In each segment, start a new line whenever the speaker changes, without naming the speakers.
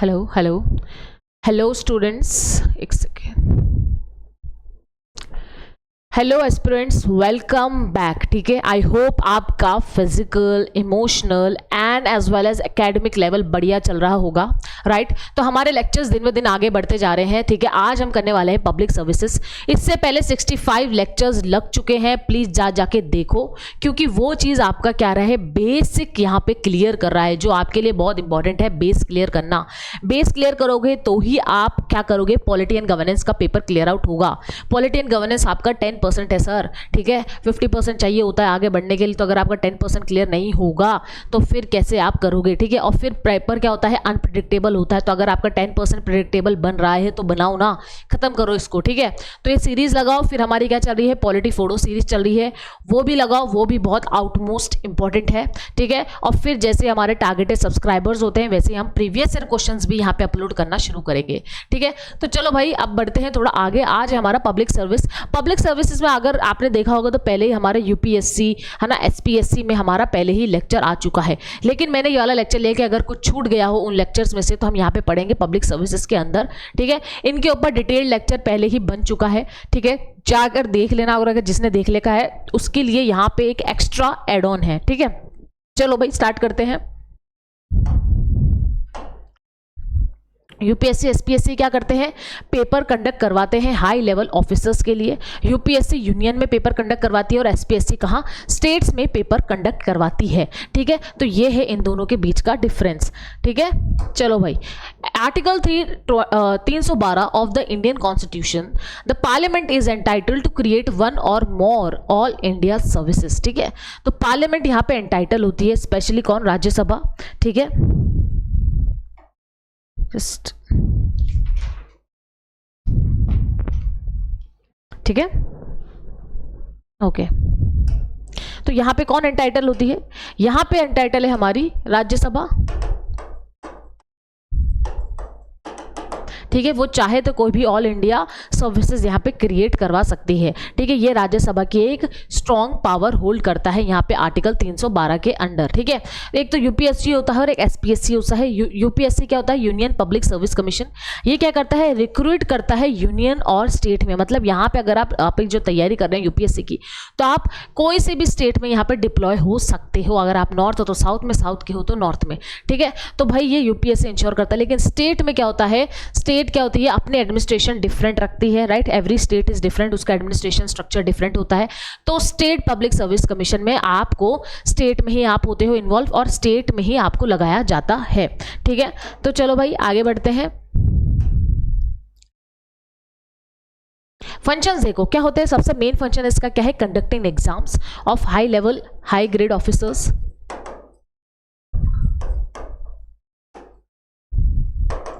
Hello hello hello students, एक second. Hello aspirants, welcome back. ठीक है, आई होप आपका physical, emotional and as well as academic level बढ़िया चल रहा होगा, राइट। तो हमारे लेक्चर्स दिन ब दिन आगे बढ़ते जा रहे हैं। ठीक है, आज हम करने वाले हैं पब्लिक सर्विसेज। इससे पहले 65 लेक्चर्स लग चुके हैं, प्लीज जाके देखो, क्योंकि वो चीज़ आपका क्या रहा है, बेसिक यहाँ पे क्लियर कर रहा है, जो आपके लिए बहुत इंपॉर्टेंट है। बेस क्लियर करना, बेस क्लियर करोगे तो ही आप क्या करोगे, पॉलिटी एंड गवर्नेंस का पेपर क्लियर आउट होगा। पॉलिटी एंड गवर्नेंस आपका 10% है सर, ठीक है, 50% चाहिए होता है आगे बढ़ने के लिए। तो अगर आपका 10% क्लियर नहीं होगा तो फिर कैसे आप करोगे, ठीक है। और फिर पेपर क्या होता है, अनप्रिडिक्टेबल होता है। तो अगर आपका 10% प्रिडिक्टेबल बन रहा है तो बनाओ ना, खत्म करो इसको, ठीक है। तो ये सीरीज लगाओ। फिर हमारी क्या चल रही है, पॉलिटी फोड़ो सीरीज चल रही है, वो भी लगाओ, वो भी बहुत आउटमोस्ट इंपॉर्टेंट है, ठीक है। और फिर जैसे हमारे टारगेटेड सब्सक्राइबर्स होते हैं वैसे हम प्रीवियस ईयर क्वेश्चंस भी यहाँ पे अपलोड करना शुरू करेंगे, ठीक है। तो चलो भाई अब बढ़ते हैं थोड़ा आगे। आज है हमारा पब्लिक सर्विस। पब्लिक सर्विसेज में अगर आपने देखा होगा तो पहले ही हमारे यूपीएससी है ना, एसपीएससी में हमारा पहले ही लेक्चर आ चुका है। लेकिन मैंने ये वाला लेक्चर लेके अगर कुछ छूट गया हो उन लेक्चर्स में से तो हम यहाँ पे पढ़ेंगे पब्लिक सर्विसेज के अंदर, ठीक है। इनके ऊपर डिटेल्ड लेक्चर पहले ही बन चुका है, ठीक है, जाकर देख लेना। और अगर जिसने देख लेखा है उसके लिए यहाँ पे एक एक्स्ट्रा एड ऑन है, ठीक है। चलो भाई स्टार्ट करते हैं। यूपीएससी एसपीएससी क्या करते हैं, पेपर कंडक्ट करवाते हैं हाई लेवल ऑफिसर्स के लिए। यूपीएससी यूनियन में पेपर कंडक्ट करवाती है और एसपीएससी कहाँ, स्टेट्स में पेपर कंडक्ट करवाती है, ठीक है। तो ये है इन दोनों के बीच का डिफरेंस, ठीक है। चलो भाई, article 312 of the Indian constitution, the parliament is entitled to create one or more all India services, ठीक है। तो पार्लियामेंट यहाँ पे एंटाइटल होती है, स्पेशली कौन, राज्यसभा, ठीक है। जस्ट ठीक है, ओके। तो यहां पे कौन एंटाइटल होती है, यहां पे एंटाइटल है हमारी राज्यसभा, ठीक है। वो चाहे तो कोई भी ऑल इंडिया सर्विसेज यहाँ पे क्रिएट करवा सकती है, ठीक है। ये राज्यसभा की एक स्ट्रॉन्ग पावर होल्ड करता है यहाँ पे आर्टिकल 312 के अंडर, ठीक है। एक तो यूपीएससी होता है और एक एसपीएससी होता है। यूपीएससी क्या होता है, यूनियन पब्लिक सर्विस कमीशन। ये क्या करता है, रिक्रूट करता है यूनियन और स्टेट में। मतलब यहाँ पे अगर आप जो तैयारी कर रहे हैं यूपीएससी की, तो आप कोई से भी स्टेट में यहाँ पे डिप्लॉय हो सकते हो। अगर आप नॉर्थ हो तो साउथ में, साउथ के हो तो नॉर्थ में, ठीक है। तो भाई ये यूपीएससी इंश्योर करता है। लेकिन स्टेट में क्या होता है, स्टेट क्या होती है, अपनी एडमिनिस्ट्रेशन डिफरेंट रखती है, right. Every state is different, उसका एडमिनिस्ट्रेशन स्ट्रक्चर डिफरेंट होता है। तो स्टेट पब्लिक सर्विस कमीशन में आपको स्टेट में ही आप होते हो इन्वॉल्व और स्टेट में ही आपको लगाया जाता है, ठीक है। तो चलो भाई आगे बढ़ते हैं। फंक्शंस देखो क्या होते हैं। सबसे मेन फंक्शन इसका क्या है, conducting exams of high level high grade officers,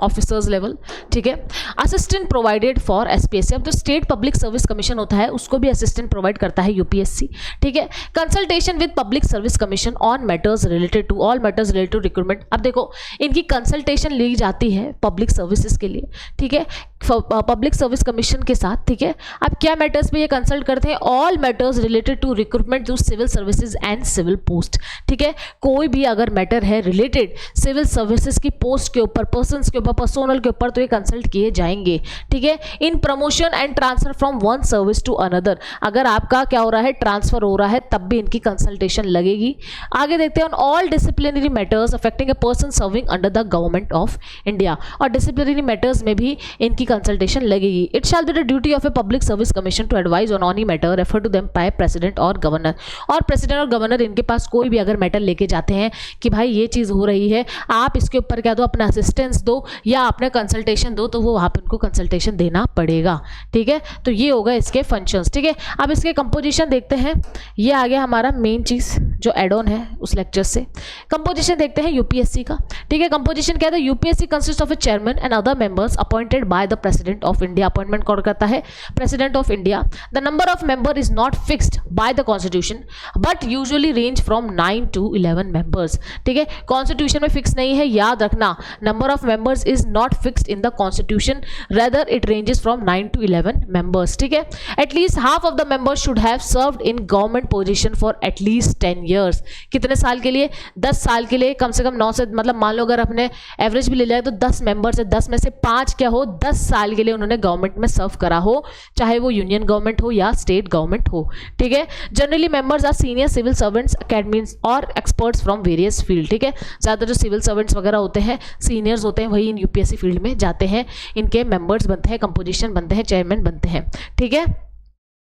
officers level, ठीक है। Assistant provided for SPSC. अब जो स्टेट पब्लिक सर्विस कमीशन होता है उसको भी असिस्टेंट प्रोवाइड करता है यूपीएससी, ठीक है। Consultation with public service commission on matters related to all matters related to recruitment. अब देखो इनकी कंसल्टेशन ली जाती है पब्लिक सर्विसेज के लिए, ठीक है, पब्लिक सर्विस कमीशन के साथ, ठीक है। अब क्या मैटर्स पे ये कंसल्ट करते हैं, all matters related to recruitment to civil services and civil post, ठीक है। कोई भी अगर मैटर है रिलेटेड सिविल सर्विसेज की पोस्ट के ऊपर, पर्सन्स के ऊपर, पर्सोनल के ऊपर, तो ये कंसल्ट किए जाएंगे, ठीक है। In promotion and transfer from one service to another, अगर आपका क्या हो रहा है, ट्रांसफर हो रहा है, तब भी इनकी कंसल्टेशन लगेगी। आगे देखते हैं, on all disciplinary matters affecting a person serving under the government of India, और डिसिप्लिनरी मैटर्स में भी इनकी कंसल्टेशन लगेगी। It shall be the duty of a public service commission to advise on any matter refer to them by president और governor. और president और governor इनके पास कोई भी अगर मैटर लेके जाते हैं कि भाई ये चीज़ हो रही है, आप इसके ऊपर क्या दो, अपना असिस्टेंस दो या आपने कंसल्टेशन दो, तो वो वहाँ पे उनको कंसल्टेशन देना पड़ेगा, ठीक है। तो ये होगा इसके फंक्शंस, ठीक है। अब इसके कंपोजिशन देखते हैं। ये आ गया हमारा मेन चीज़ जो एड ऑन है उस लेक्चर से। कंपोजिशन देखते हैं यूपीएससी का, ठीक है। कंपोजिशन क्या है, UPSC consist of A chairman and other members appointed by the president of India. Appointment कौन करता है, president of India. The number of member is not fixed by the constitution but usually range from 9 to 11 members, ठीक है। Constitution में fix नहीं है, याद रखना। Number of members is not fixed in the constitution, rather it ranges from 9 to 11 members, ठीक है। At least half of the members should have served in government position for at least 10 years। कितने साल के लिए? 10 साल के लिए, कम से कम 9 से, मतलब मान लो अगर अपने एवरेज भी ले लिया तो 10 मेंबर्स है, 10 में से 5 क्या हो, 10 साल के लिए उन्होंने गवर्नमेंट में सर्व करा हो, चाहे वो यूनियन गवर्नमेंट हो या स्टेट गवर्नमेंट हो, ठीक है। Generally members are senior civil servants, academies और एक्सपर्ट्स फ्रॉम वेरियस फील्ड, ठीक है। ज़्यादातर जो सिविल सर्वेंट्स वगैरह होते हैं, सीनियर्स होते हैं, वही इन यूपीएससी फील्ड में जाते हैं, इनके मेंबर्स बनते हैं, कंपोजिशन बनते हैं, चेयरमैन बनते हैं, ठीक है।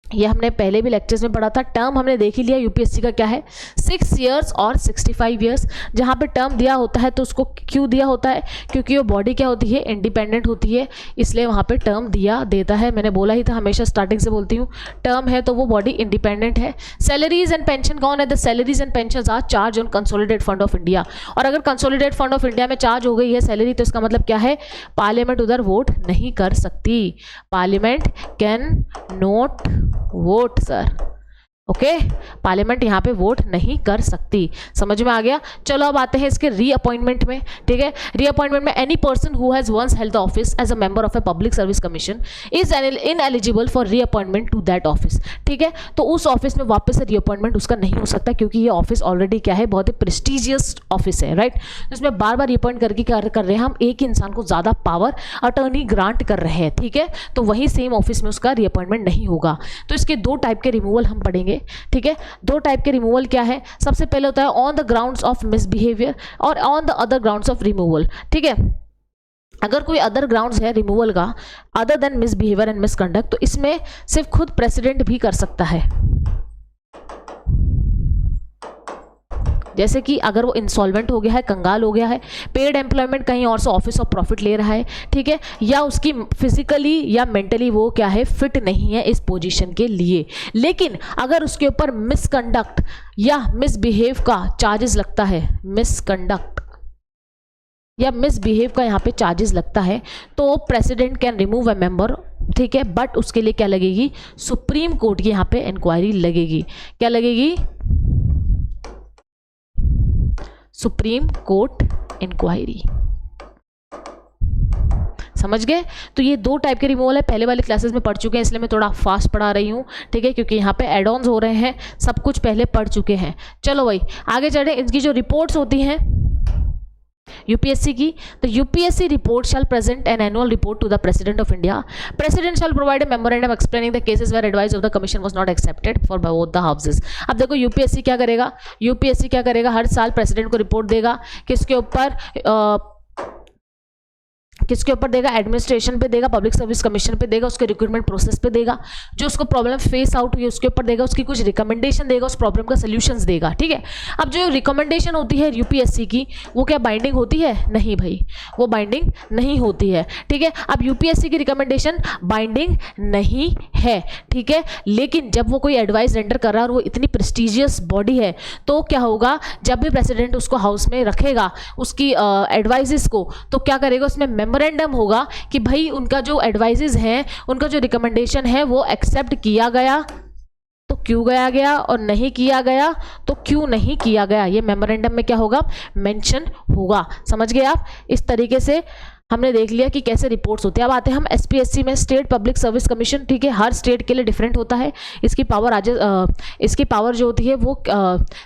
ये हमने पहले भी लेक्चर्स में पढ़ा था। टर्म हमने देख ही लिया यूपीएससी का क्या है, 6 years और 65 years। जहाँ पे टर्म दिया होता है तो उसको क्यों दिया होता है, क्योंकि वो बॉडी क्या होती है, इंडिपेंडेंट होती है, इसलिए वहाँ पे टर्म दिया देता है। मैंने बोला ही था, हमेशा स्टार्टिंग से बोलती हूँ, टर्म है तो वो बॉडी इंडिपेंडेंट है। सैलरीज एंड पेंशन कौन है? The salaries and pension are charge on consolidated fund of India. और अगर कंसोलिडेटेड फंड ऑफ इंडिया में चार्ज हो गई है सैलरी, तो इसका मतलब क्या है, पार्लियामेंट उधर वोट नहीं कर सकती। Parliament can not vote sir, okay, parliament यहाँ पे वोट नहीं कर सकती। समझ में आ गया? चलो अब आते हैं इसके रीअपॉइंटमेंट में, ठीक है। रीअपॉइंटमेंट में any person who has once held the office as a member of a public service commission is ineligible for reappointment to that office, ठीक है। तो उस ऑफिस में वापस से रीअपॉइंटमेंट उसका नहीं हो सकता, क्योंकि ये ऑफिस ऑलरेडी क्या है, बहुत ही प्रेस्टिजियस ऑफिस है, राइट। तो इसमें बार बार रीअपॉइंट करके क्या कर रहे हैं हम, एक ही इंसान को ज़्यादा पावर अटर्नी ग्रांट कर रहे हैं, ठीक है। तो वही सेम ऑफिस में उसका रीअपॉइंटमेंट नहीं होगा। तो इसके 2 टाइप के रिमूवल हम पढ़ेंगे, ठीक है। 2 टाइप के रिमूवल क्या है? सबसे पहले होता है on the grounds of misbehaviour और on the other grounds of removal, ठीक है। अगर कोई अदर ग्राउंड्स है रिमूवल का, other than misbehaviour and misconduct, तो इसमें सिर्फ खुद प्रेसिडेंट भी कर सकता है। जैसे कि अगर वो इंसॉल्वेंट हो गया है, कंगाल हो गया है, पेड एम्प्लॉयमेंट कहीं और से ऑफिस ऑफ प्रॉफिट ले रहा है, ठीक है, या उसकी फिजिकली या मेंटली वो क्या है, फिट नहीं है इस पोजीशन के लिए। लेकिन अगर उसके ऊपर मिसकंडक्ट या मिसबिहेव का चार्जेस लगता है, मिसकंडक्ट या मिसबिहेव का यहाँ पे चार्जेस लगता है, तो president can remove a member, ठीक है। बट उसके लिए क्या लगेगी, सुप्रीम कोर्ट की यहाँ पे इंक्वायरी लगेगी। क्या लगेगी? Supreme court inquiry. समझ गए? तो ये 2 टाइप के रिमूवल है, पहले वाले क्लासेस में पढ़ चुके हैं, इसलिए मैं थोड़ा फास्ट पढ़ा रही हूँ, ठीक है, क्योंकि यहाँ पे एड ऑन्स हो रहे हैं, सब कुछ पहले पढ़ चुके हैं। चलो भाई आगे चढ़े। इनकी जो रिपोर्ट्स होती हैं यूपीएससी की, तो UPSC report shall present an annual report to the president of India. President shall provide a memorandum explaining the cases where advice of the commission was not accepted for both the houses. अब देखो UPSC क्या करेगा, UPSC क्या करेगा, हर साल president को report देगा, किसके ऊपर देगा, एडमिनिस्ट्रेशन पे देगा, पब्लिक सर्विस कमीशन पे देगा, उसके रिक्रूटमेंट प्रोसेस पे देगा, जो उसको प्रॉब्लम फेस आउट हुई उसके ऊपर देगा, उसकी कुछ रिकमेंडेशन देगा, उस प्रॉब्लम का सॉल्यूशंस देगा, ठीक है। अब जो रिकमेंडेशन होती है यूपीएससी की, वो क्या बाइंडिंग होती है? नहीं भाई, वो बाइंडिंग नहीं होती है, ठीक है। अब यूपीएससी की रिकमेंडेशन बाइंडिंग नहीं है, ठीक है। लेकिन जब वो कोई एडवाइस रेंडर कर रहा है और वो इतनी प्रेस्टिजियस बॉडी है, तो क्या होगा, जब भी प्रेसिडेंट उसको हाउस में रखेगा उसकी एडवाइजेस को, तो क्या करेगा, उसमें मेमोरेंडम होगा कि भाई उनका जो एडवाइजेस हैं, उनका जो रिकमेंडेशन है वो एक्सेप्ट किया गया तो क्यों गया और नहीं किया गया तो क्यों नहीं किया गया, ये मेमोरेंडम में क्या होगा, मेंशन होगा। समझ गए आप? इस तरीके से हमने देख लिया कि कैसे रिपोर्ट्स होते हैं। अब आते हैं हम एसपीएससी में, स्टेट पब्लिक सर्विस कमीशन, ठीक है। हर स्टेट के लिए डिफरेंट होता है। इसकी पावर जो होती है वो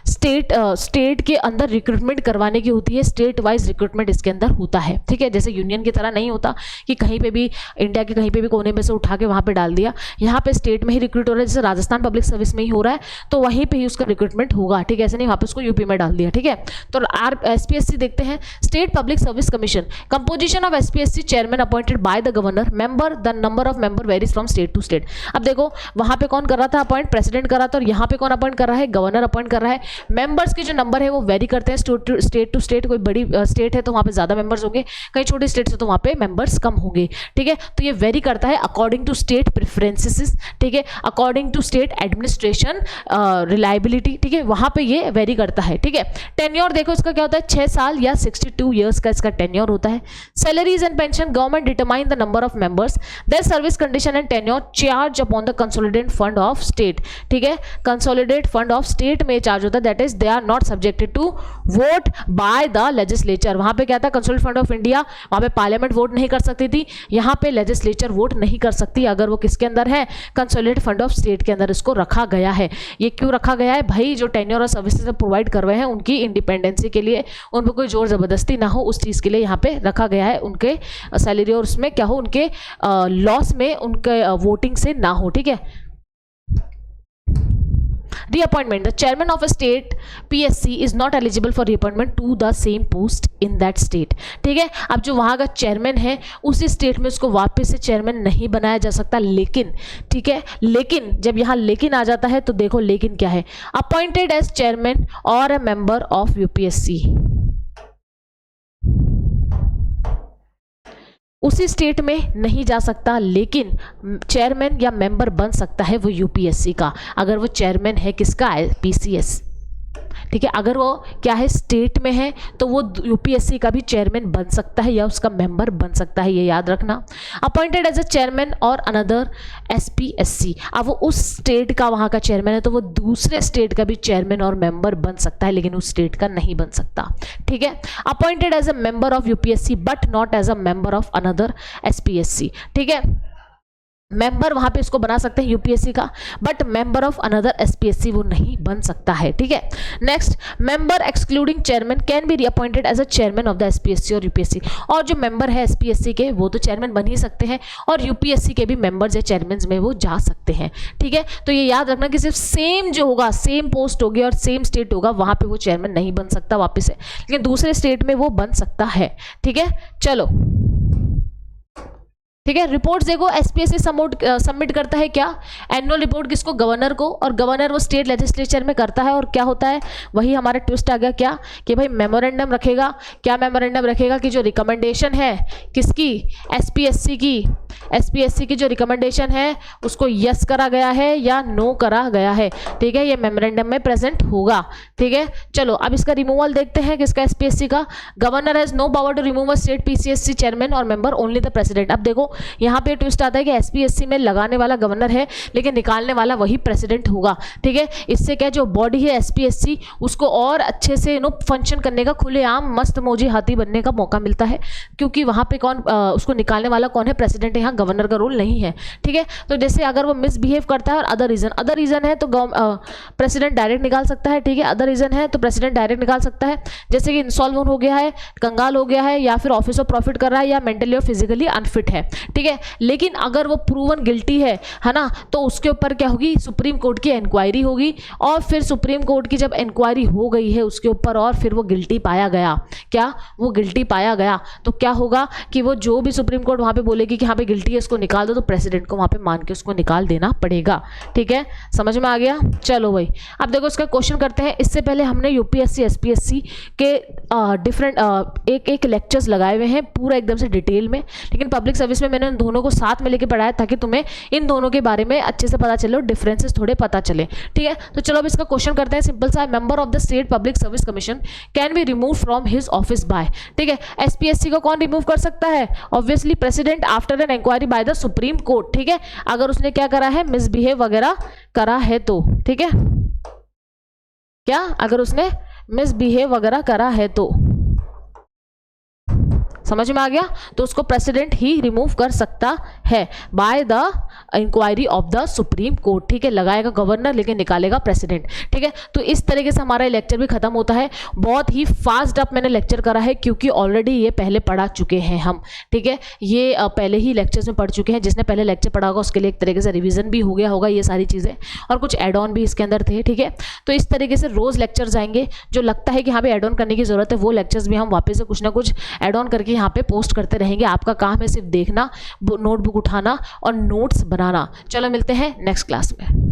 स्टेट के अंदर रिक्रूटमेंट करवाने की होती है। स्टेट वाइज रिक्रूटमेंट इसके अंदर होता है, ठीक है। जैसे यूनियन की तरह नहीं होता कि कहीं पे भी इंडिया के कहीं पे भी कोने में से उठा के वहाँ पे डाल दिया। यहाँ पे स्टेट में ही रिक्रूट हो रहा है, जैसे राजस्थान पब्लिक सर्विस में ही हो रहा है तो वहीं पर ही उसका रिक्रूटमेंट होगा, ठीक है। ऐसे नहीं वहाँ पे उसको यूपी में डाल दिया, ठीक है। तो एसपीएससी देखते हैं, state public service commission, composition of SPSC chairman appointed by the governor, member the number of member varies from state to state. अब देखो वहां पे कौन कर रहा था अपॉइंट, प्रेसिडेंट कर रहा था, और यहाँ पे कौन अपॉइंट कर रहा है, गवर्नर अपॉइंट कर रहा है। मेंबर्स के जो नंबर है वो वेरी करते हैं स्टेट टू स्टेट। कोई बड़ी स्टेट है तो वहाँ पे ज्यादा मेंबर्स होंगे, कहीं छोटी स्टेट है तो वहाँ पे मेंबर्स कम होंगे, ठीक है। तो ये वेरी करता है अकॉर्डिंग टू स्टेट प्रेफरेंसेस, ठीक है, according to state administration reliability, ठीक है, वहाँ पे ये वेरी करता है, ठीक है। टेन्योर देखो इसका क्या होता है, 6 साल या 62 ईयर्स का इसका टेन्योर होता है। Salaries and pension, government determine the number of members, their service condition and tenure charge upon the consolidated fund of state. ठीक है, consolidated fund of state में चार्ज होता है, that is they are not subjected to vote by the legislature. वहां पे क्या था, consolidated fund of India, वहां पे पार्लियामेंट वोट नहीं कर सकती थी, यहाँ पे लेजिस्लेचर वोट नहीं कर सकती अगर वो किसके अंदर है, कंसोलिडेटेड फंड ऑफ स्टेट के अंदर इसको रखा गया है. ये क्यों रखा गया है भाई, जो टेन्योर और सर्विसेज प्रोवाइड कर रहे हैं उनकी इंडिपेंडेंसी के लिए, उन पर कोई जोर जबरदस्ती ना हो उस चीज़ के लिए यहाँ पे रखा गया है, उनके सैलरी और उसमें क्या हो, उनके लॉस में उनके वोटिंग से ना हो. ठीक है. Reappointment. The chairman of a state PSC is not eligible for reappointment to the same post in that state. ठीक है. अब जो वहाँ का चेयरमैन है उसी स्टेट में उसको वापस से चेयरमैन नहीं बनाया जा सकता, लेकिन ठीक है, लेकिन जब यहाँ लेकिन आ जाता है तो देखो लेकिन क्या है, अपॉइंटेड एज चेयरमैन और अ मेंबर ऑफ यूपीएससी, उसी स्टेट में नहीं जा सकता, लेकिन चेयरमैन या मेंबर बन सकता है वो यूपीएससी का, अगर वो चेयरमैन है किसका है, पीसीएस. ठीक है. अगर वो क्या है, स्टेट में है, तो वो यूपीएससी का भी चेयरमैन बन सकता है या उसका मेंबर बन सकता है, ये याद रखना. अपॉइंटेड एज अ चेयरमैन और अनदर एसपीएससी, अब वो उस स्टेट का वहाँ का चेयरमैन है तो वो दूसरे स्टेट का भी चेयरमैन और मेंबर बन सकता है, लेकिन उस स्टेट का नहीं बन सकता. ठीक है. Appointed as a member of UPSC but not as a member of another SPSC. ठीक है. मेंबर वहां पे इसको बना सकते हैं यूपीएससी का, but member of another SPSC वो नहीं बन सकता है. ठीक है. Next, member excluding chairman can be reappointed as a chairman of the SPSC और यूपीएससी. और जो मेंबर है एसपीएससी के वो तो चेयरमैन बन ही सकते हैं, और यूपीएससी के भी मेंबर्स या चेयरमैन में वो जा सकते हैं. ठीक है. तो ये याद रखना कि सिर्फ सेम जो होगा, सेम पोस्ट होगी और सेम स्टेट होगा, वहां पे वो चेयरमैन नहीं बन सकता वापस से, लेकिन दूसरे स्टेट में वो बन सकता है. ठीक है. चलो ठीक है. रिपोर्ट्स देखो, एसपीएससी सबमिट करता है क्या, एनुअल रिपोर्ट किसको, गवर्नर को, और गवर्नर वो स्टेट लेजिस्लेचर में करता है. और क्या होता है, वही हमारा ट्विस्ट आ गया क्या, कि भाई मेमोरेंडम रखेगा. क्या मेमोरेंडम रखेगा कि जो रिकमेंडेशन है किसकी, एसपीएससी की जो रिकमेंडेशन है उसको यस करा गया है या नो करा गया है. ठीक है. ये मेमोरेंडम में प्रेजेंट होगा. ठीक है. चलो अब इसका रिमूवल देखते हैं किसका, एसपीएससी का. Governor has no power to remove a state PCSC chairman और मेंबर, ओनली द प्रेसिडेंट. अब देखो यहाँ पे ट्विस्ट आता है कि एसपीएससी में लगाने वाला गवर्नर है, लेकिन निकालने वाला वही प्रेसिडेंट होगा. ठीक है. इससे क्या, जो बॉडी है एसपीएससी उसको और अच्छे से फंक्शन करने का, खुलेआम मस्त मौजी हाथी बनने का मौका मिलता है, क्योंकि वहाँ पे कौन उसको निकालने वाला कौन है, प्रेसिडेंट है. यहाँ गवर्नर का रोल नहीं है. ठीक है. तो जैसे अगर वो मिसबिहेव करता है और अदर रीजन है तो प्रेसिडेंट डायरेक्ट निकाल सकता है. ठीक है. अदर रीजन है तो प्रेसिडेंट डायरेक्ट निकाल सकता है, जैसे कि इंसॉल्वेंट हो गया है, कंगाल हो गया है, या फिर ऑफिस ऑफ प्रॉफिट कर रहा है, या मेंटली और फिजिकली अनफिट है. ठीक है. लेकिन अगर वो प्रूवन गिल्टी है ना, तो उसके ऊपर क्या होगी, सुप्रीम कोर्ट की इंक्वायरी होगी, और फिर सुप्रीम कोर्ट की जब इंक्वायरी हो गई है उसके ऊपर और फिर वो गिल्टी पाया गया, क्या वो गिल्टी पाया गया, तो क्या होगा कि वो जो भी सुप्रीम कोर्ट वहां पे बोलेगी कि हाँ पे गिल्टी है इसको निकाल दो, तो प्रेसिडेंट को वहां पे मान के उसको निकाल देना पड़ेगा. ठीक है. समझ में आ गया. चलो भाई अब देखो इसका क्वेश्चन करते हैं. इससे पहले हमने यूपीएससी एसपीएससी के डिफरेंट एक लेक्चर्स लगाए हुए हैं पूरा एकदम से डिटेल में, लेकिन पब्लिक सर्विस में मैंने उन दोनों को साथ में लेके पढ़ाया ताकि तुम्हें इन दोनों के बारे में अच्छे से पता चले और डिफरेंसेस थोड़े पता चले. ठीक है. तो चलो अब इसका क्वेश्चन करते हैं. सिंपल सा, member of the state public service commission can be remove from his office by. ठीक है. एसपीएससी को कौन रिमूव कर सकता है, obviously president, after an inquiry by the supreme court. ठीक है. अगर उसने क्या करा है, मिसबिहेव वगैरह करा है तो. ठीक है. क्या, अगर उसने मिसबिहेव वगैरह करा है तो, समझ में आ गया, तो उसको प्रेसिडेंट ही रिमूव कर सकता है by the inquiry of the supreme court. ठीक है. लगाएगा गवर्नर लेकिन निकालेगा प्रेसिडेंट. ठीक है. तो इस तरीके से हमारा लेक्चर भी खत्म होता है. बहुत ही फास्ट अप मैंने लेक्चर करा है क्योंकि ऑलरेडी ये पहले पढ़ा चुके हैं हम. ठीक है. ये पहले ही लेक्चर्स में पढ़ चुके हैं. जिसने पहले लेक्चर पढ़ा होगा उसके लिए एक तरीके से रिविजन भी हो गया होगा ये सारी चीज़ें, और कुछ एड ऑन भी इसके अंदर थे. ठीक है. तो इस तरीके से रोज लेक्चर्स आएंगे. जो लगता है कि हाँ भी एड ऑन करने की जरूरत है वो लेक्चर्स भी हम वापस से कुछ ना कुछ एड ऑन करके यहाँ पे पोस्ट करते रहेंगे. आपका काम है सिर्फ देखना, नोटबुक उठाना और नोट्स बनाना. चलो मिलते हैं नेक्स्ट क्लास में.